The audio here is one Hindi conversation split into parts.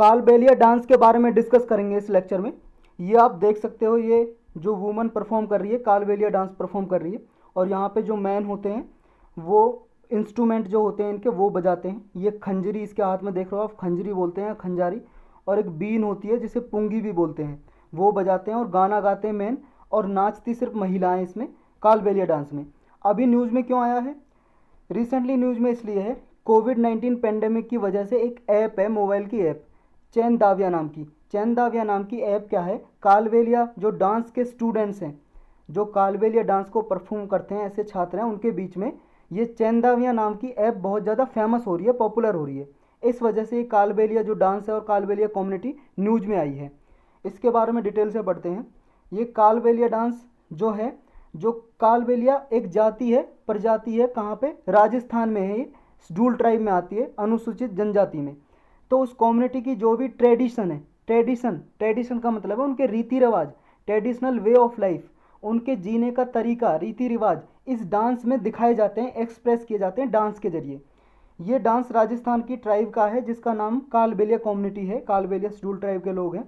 कालबेलिया डांस के बारे में डिस्कस करेंगे इस लेक्चर में। ये आप देख सकते हो, ये जो वुमन परफॉर्म कर रही है कालबेलिया डांस परफॉर्म कर रही है, और यहाँ पे जो मैन होते हैं वो इंस्ट्रूमेंट जो होते हैं इनके वो बजाते हैं। ये खंजरी इसके हाथ में देख रहे हो आप, खंजरी बोलते हैं, खंजारी। और एक बीन होती है जिसे पुंगी भी बोलते हैं, वो बजाते हैं और गाना गाते हैं मैन। और नाचती सिर्फ महिलाएं इसमें कालबेलिया डांस में। अभी न्यूज़ में क्यों आया है, रिसेंटली न्यूज़ में इसलिए है, कोविड-19 पेंडेमिक की वजह से एक ऐप है, मोबाइल की ऐप, चैन दाविया नाम की। चैन दाविया नाम की ऐप क्या है, कालबेलिया जो डांस के स्टूडेंट्स हैं, जो कालबेलिया डांस को परफॉर्म करते हैं, ऐसे छात्र हैं, उनके बीच में ये चैन दाविया नाम की ऐप बहुत ज़्यादा फेमस हो रही है, पॉपुलर हो रही है। इस वजह से ये कालबेलिया जो डांस है और कालबेलिया कम्युनिटी न्यूज़ में आई है। इसके बारे में डिटेल से पढ़ते हैं। ये कालबेलिया डांस जो है, जो कालबेलिया एक जाति है, प्रजाति है, कहाँ पे, राजस्थान में है। ये शेड्यूल ट्राइब में आती है, अनुसूचित जनजाति में। तो उस कम्युनिटी की जो भी ट्रेडिशन है, ट्रेडिशन का मतलब है उनके रीति रिवाज, ट्रेडिशनल वे ऑफ लाइफ, उनके जीने का तरीका, रीति रिवाज इस डांस में दिखाए जाते हैं, एक्सप्रेस किए जाते हैं डांस के जरिए। ये डांस राजस्थान की ट्राइब का है जिसका नाम कालबेलिया कम्युनिटी है, कालबेलिया शेड्यूल ट्राइब के लोग हैं।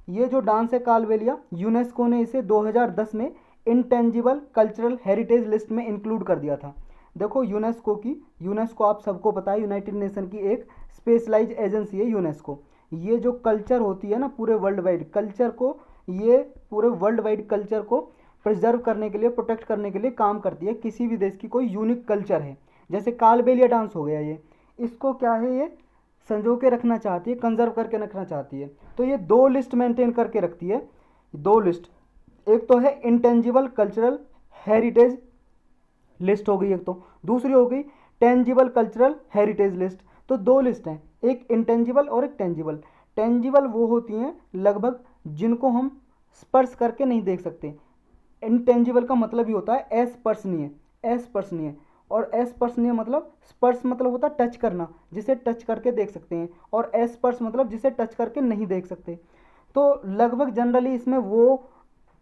ये जो डांस है कालबेलिया, यूनेस्को ने इसे 2010 में इंटेंजिबल कल्चरल हेरिटेज लिस्ट में इंक्लूड कर दिया था। देखो यूनेस्को आप सबको पता है, यूनाइटेड नेशन की एक स्पेशलाइज एजेंसी है यूनेस्को। ये जो कल्चर होती है ना, पूरे वर्ल्ड वाइड कल्चर को, ये पूरे वर्ल्ड वाइड कल्चर को प्रिजर्व करने के लिए, प्रोटेक्ट करने के लिए काम करती है। किसी भी देश की कोई यूनिक कल्चर है, जैसे कालबेलिया डांस हो गया, ये इसको क्या है, ये संजो के रखना चाहती है, कंजर्व करके रखना चाहती है। तो ये दो लिस्ट मेंटेन करके रखती है, दो लिस्ट। एक तो है इंटेंजिबल कल्चरल हेरिटेज लिस्ट हो गई एक, तो दूसरी हो गई टेंजिबल कल्चरल हेरिटेज लिस्ट। तो दो लिस्ट हैं, एक इंटेंजिबल और एक टेंजिबल। टेंजिबल वो होती हैं लगभग जिनको हम स्पर्श करके नहीं देख सकते। इंटेंजिबल का मतलब ही होता है अस्पर्शनीय, अस्पर्शनीय। और अस्पर्शनीय मतलब, स्पर्श मतलब होता है टच करना, जिसे टच करके देख सकते हैं, और अस्पर्श मतलब जिसे टच करके नहीं देख सकते। तो लगभग जनरली इसमें वो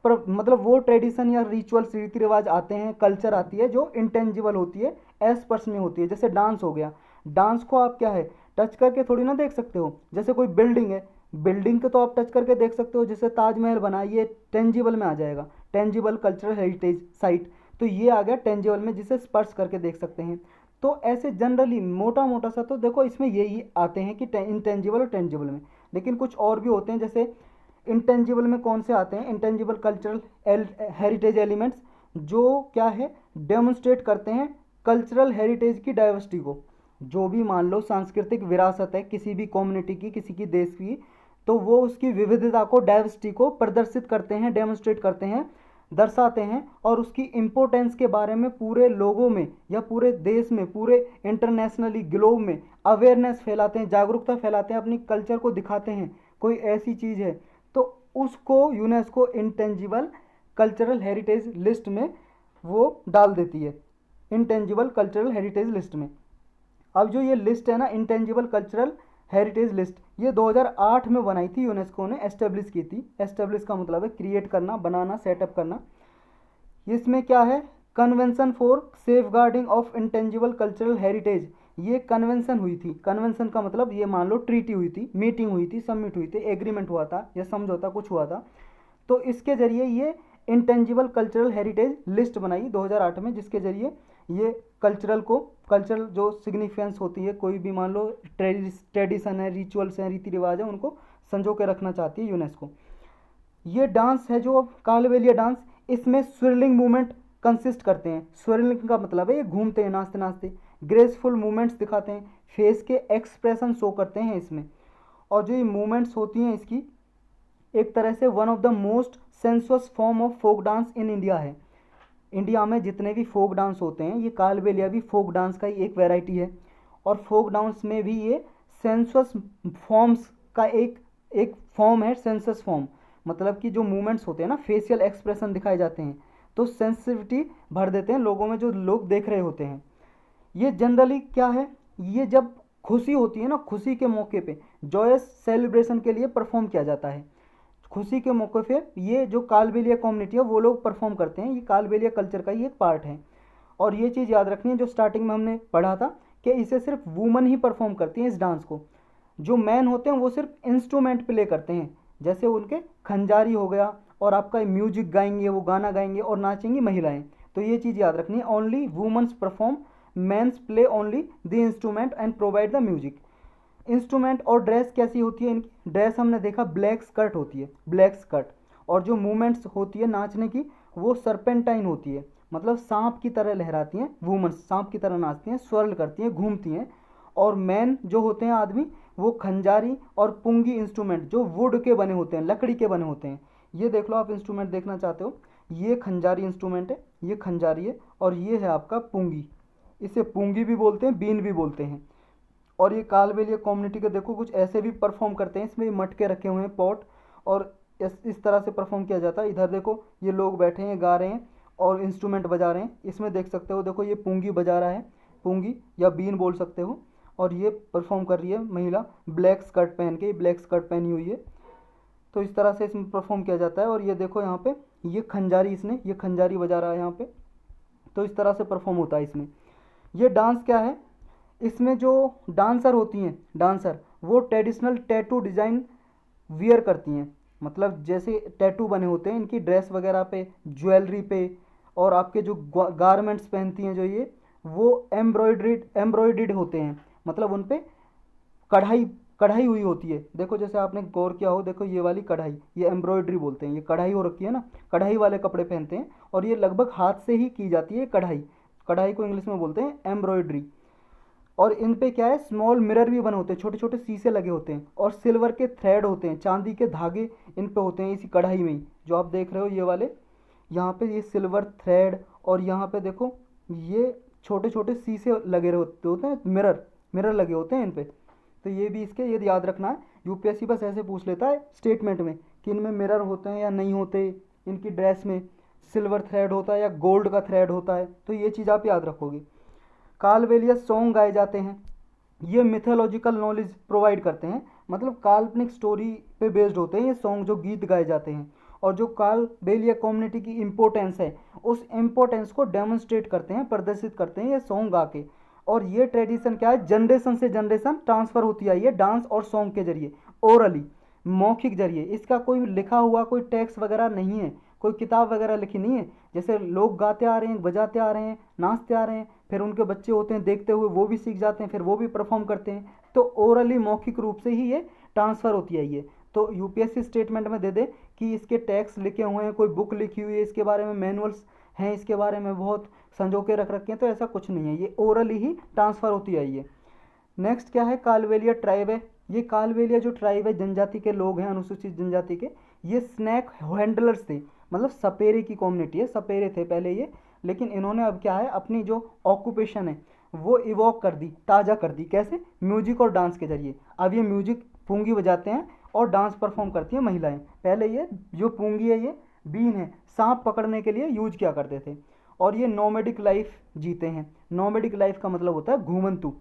मतलब वो ट्रेडिशन या रिचुअल्स, रीति रिवाज आते हैं, कल्चर आती है जो इंटेंजिबल होती है, अस्पर्शनीय होती है। जैसे डांस हो गया, डांस को आप क्या है, टच करके थोड़ी ना देख सकते हो। जैसे कोई बिल्डिंग है, बिल्डिंग को तो आप टच करके देख सकते हो, जैसे ताजमहल बना, ये टेंजिबल में आ जाएगा, टेंजिबल कल्चरल हेरिटेज साइट। तो ये आ गया टेंजिबल में, जिसे स्पर्श करके देख सकते हैं। तो ऐसे जनरली मोटा मोटा सा तो देखो इसमें यही आते हैं कि इंटेंजिबल और टेंजिबल में। लेकिन कुछ और भी होते हैं, जैसे इंटेंजिबल में कौन से आते हैं, इंटेंजिबल कल्चरल हेरिटेज एलिमेंट्स, जो क्या है, डेमोन्स्ट्रेट करते हैं कल्चरल हेरिटेज की डाइवर्सिटी को। जो भी मान लो सांस्कृतिक विरासत है किसी भी कम्युनिटी की, किसी की देश की, तो वो उसकी विविधता को, डाइवर्सिटी को प्रदर्शित करते हैं, डेमोन्स्ट्रेट करते हैं, दर्शाते हैं, और उसकी इम्पोर्टेंस के बारे में पूरे लोगों में या पूरे देश में, पूरे इंटरनेशनली ग्लोब में अवेयरनेस फैलाते हैं, जागरूकता फैलाते हैं, अपनी कल्चर को दिखाते हैं कोई ऐसी चीज़ है तो उसको UNESCO intangible cultural heritage list में वो डाल देती है, इंटेंजिबल कल्चरल हेरिटेज लिस्ट में। अब जो ये लिस्ट है ना, इंटेंजिबल कल्चरल हेरिटेज लिस्ट, ये 2008 में बनाई थी यूनेस्को ने, एस्टेब्लिश की थी। एस्टेब्लिश का मतलब है क्रिएट करना, बनाना, सेटअप करना। इसमें क्या है, convention for safeguarding of intangible cultural heritage, ये कन्वेंशन हुई थी। कन्वेंशन का मतलब ये मान लो ट्रीटी हुई थी, मीटिंग हुई थी, सबमिट हुई थी, एग्रीमेंट हुआ था या समझौता कुछ हुआ था। तो इसके जरिए ये इंटेंजिबल कल्चरल हेरिटेज लिस्ट बनाई 2008 में, जिसके जरिए ये कल्चरल को, कल्चरल जो सिग्निफिकेंस होती है, कोई भी मान लो ट्रेडिशन है, रिचुअल्स हैं, रीति रिवाज है, उनको संजो के रखना चाहती है यूनेस्को। ये डांस है जो कालबेलिया डांस, इसमें स्विरलिंग मूवमेंट कंसिस्ट करते हैं। स्विरलिंग का मतलब है ये घूमते हैं नाचते नाचते, ग्रेसफुल मूवमेंट्स दिखाते हैं, फेस के एक्सप्रेशन शो करते हैं इसमें। और जो ये मूवमेंट्स होती हैं इसकी, एक तरह से one of the most sensuous form of folk dance in India है। इंडिया में जितने भी फोक डांस होते हैं, ये कालबेलिया भी फोक डांस का ही एक वैरायटी है। और फोक डांस में भी ये सेंसुअस फॉर्म्स का एक एक फॉर्म है, सेंसस फॉर्म। मतलब कि जो मूवमेंट्स होते हैं ना, फेशियल एक्सप्रेशन दिखाए जाते हैं, तो सेंसिटिविटी भर देते हैं लोगों में जो लोग देख रहे होते हैं। ये जनरली क्या है, ये जब खुशी होती है ना, खुशी के मौके पे जॉयस सेलिब्रेशन के लिए परफॉर्म किया जाता है। खुशी के मौके पे ये जो कालबेलिया कम्युनिटी है वो लोग परफॉर्म करते हैं, ये कालबेलिया कल्चर का ही एक पार्ट है। और ये चीज़ याद रखनी है, जो स्टार्टिंग में हमने पढ़ा था कि इसे सिर्फ वुमन ही परफॉर्म करती हैं इस डांस को। जो मैन होते हैं वो सिर्फ इंस्ट्रूमेंट प्ले करते हैं, जैसे उनके खंजारी हो गया, और आपका म्यूजिक गाएंगे, वो गाना गाएंगे और नाचेंगी महिलाएं। तो ये चीज़ याद रखनी है, only womens perform, mens play only the instrument and provide the music. Instrument और ड्रेस कैसी होती है इनकी? ड्रेस हमने देखा ब्लैक स्कर्ट होती है, ब्लैक स्कर्ट। और जो मूवमेंट्स होती है नाचने की, वो सर्पेंटाइन होती है, मतलब सांप की तरह लहराती हैं वुमेन्स, सांप की तरह नाचती हैं, स्वर्ल करती हैं, घूमती हैं। और मैन जो होते हैं आदमी, वो खंजारी और पुंगी इंस्ट्रूमेंट जो वुड के बने होते हैं, लकड़ी के बने होते हैं। ये देख लो, आप इंस्ट्रूमेंट देखना चाहते हो, ये खंजारी इंस्ट्रूमेंट है, ये खंजारी है, और ये है आपका पुंगी। इसे पुंगी भी बोलते हैं, बीन भी बोलते हैं। और ये कालबेलिया कम्युनिटी के देखो कुछ ऐसे भी परफॉर्म करते हैं, इसमें मटके रखे हुए हैं, पॉट, और इस तरह से परफॉर्म किया जाता है। इधर देखो ये लोग बैठे हैं, गा रहे हैं और इंस्ट्रूमेंट बजा रहे हैं। इसमें देख सकते हो, देखो ये पुंगी बजा रहा है, पुंगी या बीन बोल सकते हो। और ये परफॉर्म कर रही है महिला ब्लैक स्कर्ट पहन के, ब्लैक स्कर्ट पहनी हुई है। तो इस तरह से इसमें परफॉर्म किया जाता है। और ये देखो यहाँ पे ये खंजारी, इसने ये खंजारी बजा रहा है यहाँ पे। तो इस तरह से परफॉर्म होता है इसमें। ये डांस क्या है, इसमें जो डांसर होती हैं, डांसर वो ट्रेडिशनल टैटू डिज़ाइन वियर करती हैं, मतलब जैसे टैटू बने होते हैं इनकी ड्रेस वगैरह पे, ज्वेलरी पे, और आपके जो गारमेंट्स पहनती हैं जो ये, वो एम्ब्रॉयड्रीड होते हैं, मतलब उन पे कढ़ाई कढ़ाई हुई होती है। देखो जैसे आपने गौर किया हो, देखो ये वाली कढ़ाई, ये एम्ब्रॉयडरी बोलते हैं, ये कढ़ाई हो रखी है ना, कढ़ाई वाले कपड़े पहनते हैं। और ये लगभग हाथ से ही की जाती है कढ़ाई, कढ़ाई को इंग्लिश में बोलते हैं एम्ब्रॉयडरी। और इन पे क्या है, स्मॉल मिरर भी बने होते हैं, छोटे छोटे शीशे लगे होते हैं, और सिल्वर के थ्रेड होते हैं, चांदी के धागे इन पे होते हैं, इसी कढ़ाई में ही जो आप देख रहे हो ये वाले, यहाँ पे ये सिल्वर थ्रेड। और यहाँ पे देखो ये छोटे छोटे शीशे लगे होते हैं, मिरर मिरर लगे होते हैं इन पे। तो ये भी इसके ये याद रखना है, यूपीएससी बस ऐसे पूछ लेता है स्टेटमेंट में कि इनमें मिरर होते हैं या नहीं होते, इनकी ड्रेस में सिल्वर थ्रेड होता है या गोल्ड का थ्रेड होता है। तो ये चीज़ आप याद रखोगे। कालबेलिया सॉन्ग गाए जाते हैं, ये मिथोलॉजिकल नॉलेज प्रोवाइड करते हैं, मतलब काल्पनिक स्टोरी पे बेस्ड होते हैं ये सॉन्ग, जो गीत गाए जाते हैं। और जो कालबेलिया कम्युनिटी की इम्पोर्टेंस है, उस इम्पोर्टेंस को डेमोन्स्ट्रेट करते हैं, प्रदर्शित करते हैं ये सॉन्ग गा के। और ये ट्रेडिशन क्या है, जनरेशन से जनरेशन ट्रांसफ़र होती आई है डांस और सॉन्ग के जरिए, ओरली, मौखिक जरिए। इसका कोई लिखा हुआ कोई टेक्स्ट वगैरह नहीं है, कोई किताब वगैरह लिखी नहीं है। जैसे लोग गाते आ रहे हैं, बजाते आ रहे हैं, नाचते आ रहे हैं, फिर उनके बच्चे होते हैं देखते हुए, वो भी सीख जाते हैं, फिर वो भी परफॉर्म करते हैं। तो ओरली, मौखिक रूप से ही ये ट्रांसफ़र होती है ये। तो यूपीएससी स्टेटमेंट में दे दे कि इसके टेक्स्ट लिखे हुए हैं, कोई बुक लिखी हुई है इसके बारे में, मैनुअल्स हैं इसके बारे में बहुत संजो के रख रखे हैं, तो ऐसा कुछ नहीं है, ये ओरली ही ट्रांसफ़र होती है ये। नेक्स्ट क्या है, कालबेलिया ट्राइब है। ये कालबेलिया जो ट्राइब है, जनजाति के लोग हैं, अनुसूचित जनजाति के, ये स्नैक हैंडलर्स थे, मतलब सपेरे की कम्युनिटी है, सपेरे थे पहले ये। लेकिन इन्होंने अब क्या है, अपनी जो ऑक्यूपेशन है वो इवॉक कर दी, ताज़ा कर दी, कैसे, म्यूजिक और डांस के जरिए। अब ये म्यूजिक पूंगी बजाते हैं और डांस परफॉर्म करती हैं महिलाएं। पहले ये जो पूंगी है, ये बीन है, सांप पकड़ने के लिए यूज किया करते थे। और ये नोमेडिक लाइफ जीते हैं। नोमेडिक लाइफ का मतलब होता है घूमंतु,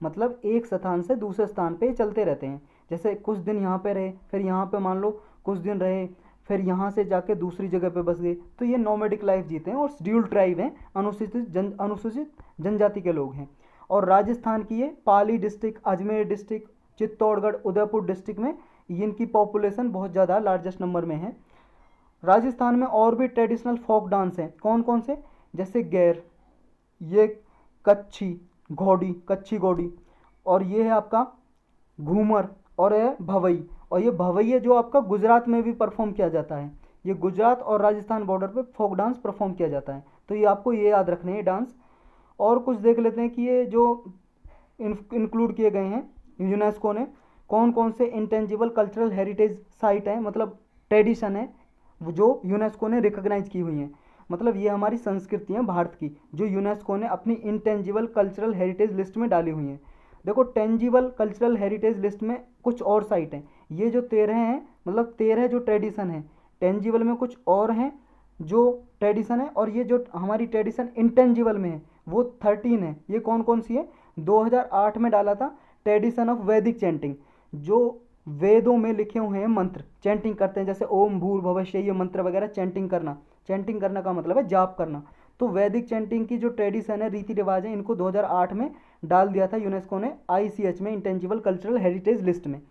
मतलब एक स्थान से दूसरे स्थान पे चलते रहते हैं। जैसे कुछ दिन यहाँ पे रहे, फिर यहाँ पे मान लो कुछ दिन रहे, फिर यहाँ से जाके दूसरी जगह पे बस गए। तो ये नोमेडिक लाइफ जीते हैं और शेड्यूल्ड ट्राइब हैं, अनुसूचित जनजाति के लोग हैं। और राजस्थान की ये Pali district, Ajmer district, Chittorgarh, Udaipur district में इनकी पॉपुलेशन बहुत ज़्यादा लार्जेस्ट नंबर में है। राजस्थान में और भी ट्रेडिशनल फोक डांस हैं, कौन कौन से, जैसे गैर, ये कच्छी घोड़ी, कच्छी घोड़ी, और ये है आपका घूमर, और है भवई। और ये भवई है जो आपका गुजरात में भी परफॉर्म किया जाता है, ये गुजरात और राजस्थान बॉर्डर पे फोक डांस परफॉर्म किया जाता है। तो ये आपको ये याद रखने हैं डांस। और कुछ देख लेते हैं कि ये जो इंक्लूड किए गए हैं यूनेस्को ने, कौन कौन से इंटेंजिबल कल्चरल हेरिटेज साइट हैं, मतलब ट्रेडिशन है जो यूनेस्को ने रिकॉग्नाइज की हुई हैं। मतलब ये हमारी संस्कृति है भारत की, जो यूनेस्को ने अपनी इंटेंजिबल कल्चरल हेरिटेज लिस्ट में डाली हुई हैं। देखो टेंजिबल कल्चरल हेरिटेज लिस्ट में कुछ और साइट हैं, ये जो 13 हैं, मतलब 13 जो ट्रेडिशन है, टेंजिबल में कुछ और हैं जो ट्रेडिशन है, और ये जो हमारी ट्रेडिशन इंटेंजिबल में है वो 13 है। ये कौन कौन सी है, 2008 में डाला था ट्रेडिशन ऑफ वैदिक चैंटिंग, जो वेदों में लिखे हुए हैं मंत्र, चैंटिंग करते हैं, जैसे ओम भूर्भुवः, ये मंत्र वगैरह चैंटिंग करना। चैंटिंग करना का मतलब है जाप करना। तो वैदिक चैंटिंग की जो ट्रेडिशन है, रीति रिवाज है, इनको 2008 में डाल दिया था यूनेस्को ने ICH में, इंटेंजिबल कल्चरल हेरिटेज लिस्ट में।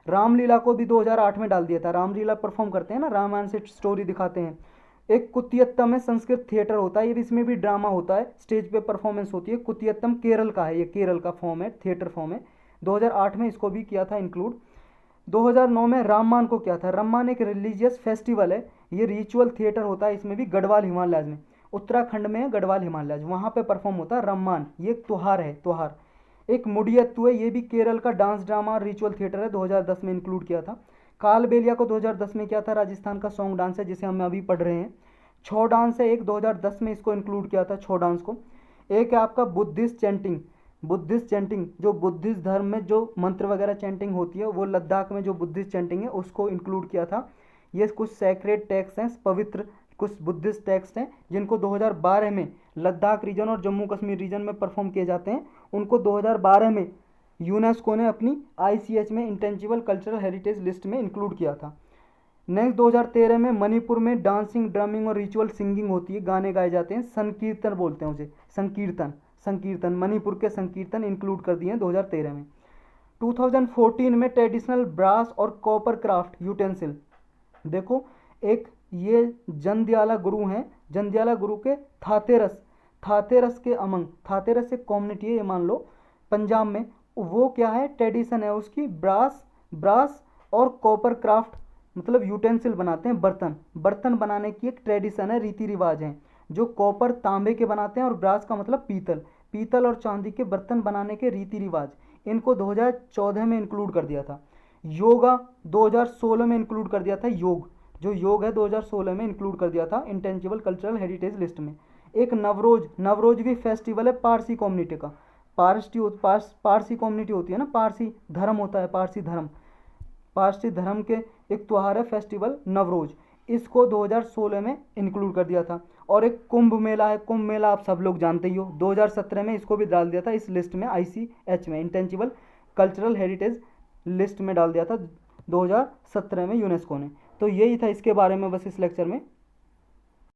रामलीला को भी 2008 में डाल दिया था। रामलीला परफॉर्म करते हैं ना, रामायण से स्टोरी दिखाते हैं। एक कुतियत्तम है, संस्कृत थिएटर होता है, ये इसमें भी ड्रामा होता है, स्टेज पे परफॉर्मेंस होती है। कुतियत्तम केरल का है, ये केरल का फॉर्म है, थिएटर फॉर्म है। 2008 में इसको भी किया था इंक्लूड। 2009 में राममान को किया था। राममान एक रिलीजियस फेस्टिवल है, ये रिचुअल थिएटर होता है, इसमें भी गढ़वाल हिमालयाज में, उत्तराखंड में है गढ़वाल हिमालयाज, वहाँ पे परफॉर्म होता है राममान। ये एक त्योहार है, त्योहार। एक मुडियत्तु है, ये भी केरल का डांस ड्रामा रिचुअल थिएटर है, 2010 में इंक्लूड किया था। कालबेलिया को 2010 में किया था, राजस्थान का सॉन्ग डांस है जिसे हम अभी पढ़ रहे हैं। छौ डांस है एक, 2010 में इसको इंक्लूड किया था, छौ डांस को। एक है आपका बुद्धिस्ट चैंटिंग। बुद्धिस्ट चैंटिंग जो बुद्धिस्ट धर्म में जो मंत्र वगैरह चैंटिंग होती है, वो लद्दाख में जो बुद्धिस्ट चैंटिंग है उसको इंक्लूड किया था। ये कुछ सैक्रेड टेक्स्ट हैं, पवित्र कुछ बुद्धिस्ट टेक्स्ट हैं, जिनको 2012 में लद्दाख रीजन और जम्मू कश्मीर रीजन में परफॉर्म किए जाते हैं। उनको 2012 में यूनेस्को ने अपनी ICH में, इंटेंजिबल कल्चरल हेरिटेज लिस्ट में इंक्लूड किया था। नेक्स्ट 2013 में मणिपुर में डांसिंग, ड्रमिंग और रिचुअल सिंगिंग होती है, गाने गाए जाते हैं, संकीर्तन बोलते हैं उसे, संकीर्तन। संकीर्तन, मणिपुर के संकीर्तन इंक्लूड कर दिए हैं 2013 में। 2014 में ट्रेडिशनल ब्रास और कॉपर क्राफ्ट यूटेंसिल। देखो, एक ये जंध्याला गुरु हैं, जंध्याला गुरु के थातेरस, थातेरस के अमंग, थातेरस एक कम्युनिटी है ये मान लो पंजाब में, वो क्या है ट्रेडिशन है उसकी, ब्रास ब्रास और कॉपर क्राफ्ट, मतलब यूटेंसिल बनाते हैं, बर्तन, बर्तन बनाने की एक ट्रेडिशन है, रीति रिवाज है। जो कॉपर तांबे के बनाते हैं और ब्रास का मतलब पीतल, पीतल और चांदी के बर्तन बनाने के रीति रिवाज, इनको 2014 में इंक्लूड कर दिया था। योगा 2016 में इंक्लूड कर दिया था, योग, जो योग है 2016 में इंक्लूड कर दिया था इंटेंजिबल कल्चरल हेरिटेज लिस्ट में। एक नवरोज, नवरोज भी फेस्टिवल है पारसी कम्युनिटी का, पारसी कम्युनिटी होती है ना, पारसी धर्म होता है, पारसी धर्म, पारसी धर्म के एक त्यौहार है फेस्टिवल नवरोज, इसको 2016 में इंक्लूड कर दिया था। और एक कुंभ मेला है, कुंभ मेला आप सब लोग जानते ही हो, 2017 में इसको भी डाल दिया था इस लिस्ट में, ICH में, इंटेंजिबल कल्चरल हेरिटेज लिस्ट में डाल दिया था 2017 में यूनेस्को ने। तो यही था इसके बारे में बस इस लेक्चर में।